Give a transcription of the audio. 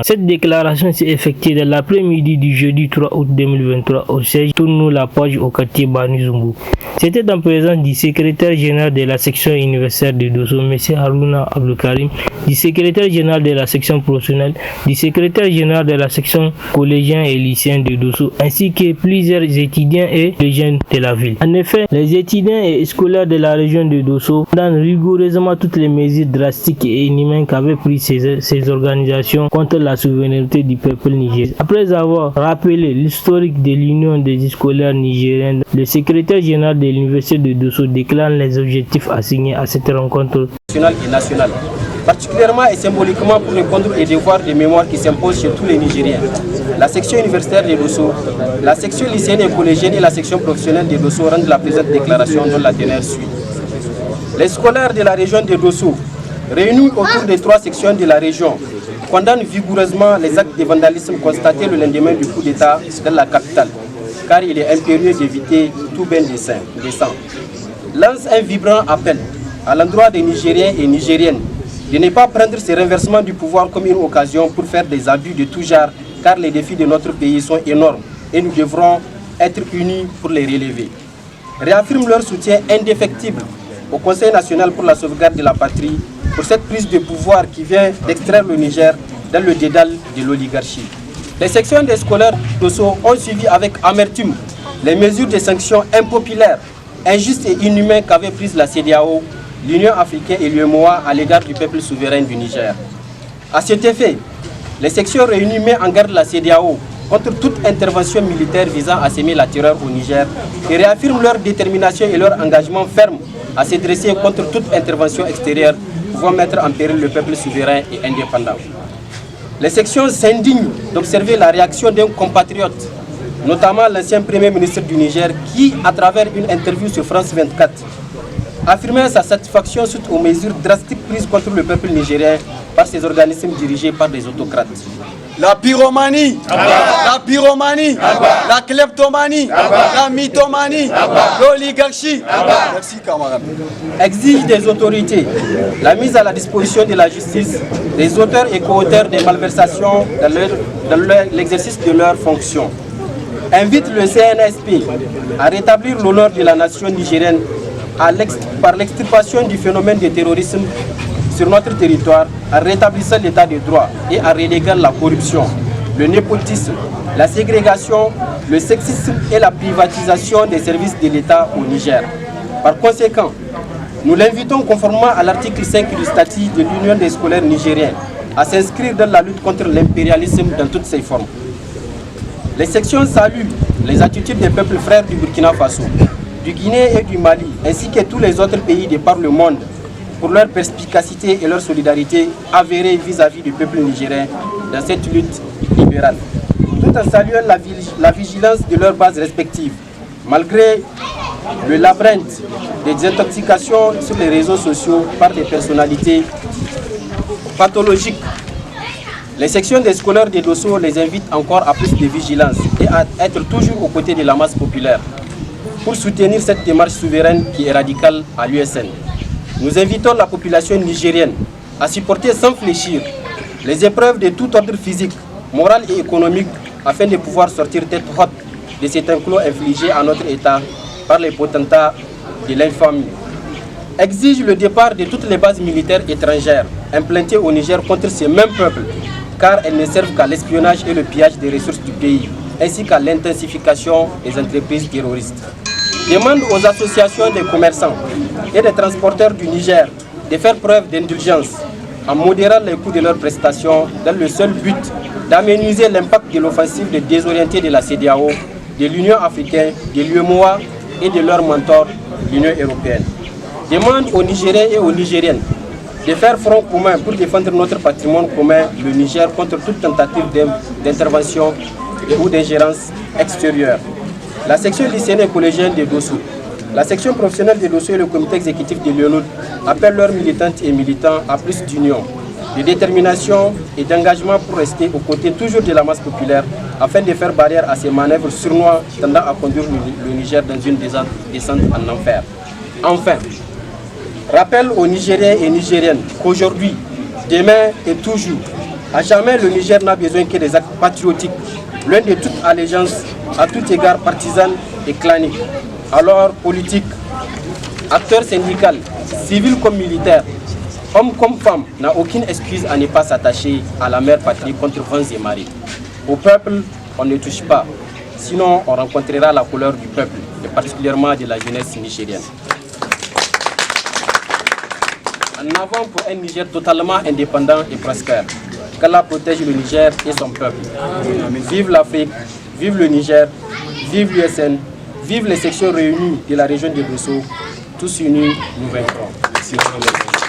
Cette déclaration s'est effectuée dans l'après-midi du jeudi 3 août 2023 au siège Tournou la page au quartier Bani Zumbu. C'était en présence du secrétaire général de la section universitaire de Dosso, M. Haruna Abdelkarim, du secrétaire général de la section professionnelle, du secrétaire général de la section collégien et lycéen de Dosso, ainsi que plusieurs étudiants et jeunes de la ville. En effet, les étudiants et scolaires de la région de Dosso condamnent rigoureusement toutes les mesures drastiques et inhumaines qu'avaient prises ces organisations contre la souveraineté du peuple nigérien. Après avoir rappelé l'historique de l'Union des scolaires nigériennes, le secrétaire général de l'université de Dosso déclare les objectifs assignés à cette rencontre nationale, particulièrement et symboliquement pour répondre aux devoirs de mémoire qui s'imposent chez tous les Nigériens. La section universitaire de Dosso, la section lycéenne et collégienne et la section professionnelle de Dosso rendent la présente déclaration dont la teneur suit. Les scolaires de la région de Dosso, réunis autour des 3 sections de la région, condamnent vigoureusement les actes de vandalisme constatés le lendemain du coup d'État dans la capitale, car il est impérieux d'éviter tout bain de sang. Lance un vibrant appel à l'endroit des Nigériens et Nigériennes de ne pas prendre ce renversement du pouvoir comme une occasion pour faire des abus de tout genre, car les défis de notre pays sont énormes et nous devrons être unis pour les relever. Réaffirment leur soutien indéfectible au Conseil national pour la sauvegarde de la patrie pour cette prise de pouvoir qui vient d'extraire le Niger dans le dédale de l'oligarchie. Les sections des scolaires d'Osso ont suivi avec amertume les mesures de sanctions impopulaires, injustes et inhumaines qu'avait prises la CEDEAO, l'Union africaine et l'UEMOA à l'égard du peuple souverain du Niger. À cet effet, les sections réunies mettent en garde la CEDEAO contre toute intervention militaire visant à semer la terreur au Niger et réaffirment leur détermination et leur engagement ferme à se dresser contre toute intervention extérieure pouvant mettre en péril le peuple souverain et indépendant. Les sections s'indignent d'observer la réaction d'un compatriote, notamment l'ancien Premier ministre du Niger, qui, à travers une interview sur France 24, affirmait sa satisfaction suite aux mesures drastiques prises contre le peuple nigérien par ces organismes dirigés par des autocrates. La pyromanie, la pyromanie, la kleptomanie, la mythomanie, l'oligarchie. Merci camarades. Exige des autorités la mise à la disposition de la justice des auteurs et co-auteurs des malversations dans l'exercice de leurs fonctions. Invite le CNSP à rétablir l'honneur de la nation nigérienne par l'extirpation du phénomène de terrorisme sur notre territoire, en rétablissant l'état de droit et en reléguant la corruption, le népotisme, la ségrégation, le sexisme et la privatisation des services de l'État au Niger. Par conséquent, nous l'invitons conformément à l'article 5 du statut de l'Union des scolaires nigériens à s'inscrire dans la lutte contre l'impérialisme dans toutes ses formes. Les sections saluent les attitudes des peuples frères du Burkina Faso, du Guinée et du Mali, ainsi que tous les autres pays de par le monde, pour leur perspicacité et leur solidarité avérée vis-à-vis du peuple nigérien dans cette lutte libérale, tout en saluant la vigilance de leurs bases respectives, malgré le labyrinthe des intoxications sur les réseaux sociaux par des personnalités pathologiques. Les sections des scolaires de Dosso les invitent encore à plus de vigilance et à être toujours aux côtés de la masse populaire pour soutenir cette démarche souveraine qui est radicale à l'USN. Nous invitons la population nigérienne à supporter sans fléchir les épreuves de tout ordre physique, moral et économique afin de pouvoir sortir tête haute de cet enclos infligé à notre État par les potentats de l'infamie. Exige le départ de toutes les bases militaires étrangères implantées au Niger contre ces mêmes peuples, car elles ne servent qu'à l'espionnage et le pillage des ressources du pays, ainsi qu'à l'intensification des entreprises terroristes. Demande aux associations des commerçants et des transporteurs du Niger de faire preuve d'indulgence en modérant les coûts de leurs prestations dans le seul but d'aménuiser l'impact de l'offensive de désorienter de la CEDEAO, de l'Union africaine, de l'UEMOA et de leur mentor, l'Union européenne. Demande aux Nigériens et aux Nigériennes de faire front commun pour défendre notre patrimoine commun, le Niger, contre toute tentative d'intervention ou d'ingérence extérieure. La section lycéenne et collégienne de Dosso, la section professionnelle de Dosso et le comité exécutif de l'UNOD appellent leurs militantes et militants à plus d'union, de détermination et d'engagement pour rester aux côtés toujours de la masse populaire afin de faire barrière à ces manœuvres sournoises tendant à conduire le Niger dans une descente en enfer. Enfin, rappel aux Nigériens et Nigériennes qu'aujourd'hui, demain et toujours, À jamais, le Niger n'a besoin que des actes patriotiques, loin de toute allégeance, à tout égard partisane et clanique. Alors, politiques, acteurs syndicaux, civils comme militaires, hommes comme femmes, n'a aucune excuse à ne pas s'attacher à la mère patrie contre vents et marées. Au peuple, on ne touche pas, sinon on rencontrera la couleur du peuple, et particulièrement de la jeunesse nigérienne. En avant pour un Niger totalement indépendant et prospère. Qu'Allah protège le Niger et son peuple. Vive l'Afrique, vive le Niger, vive l'USN, vive les sections réunies de la région de Dosso. Tous unis, nous vaincrons. Merci.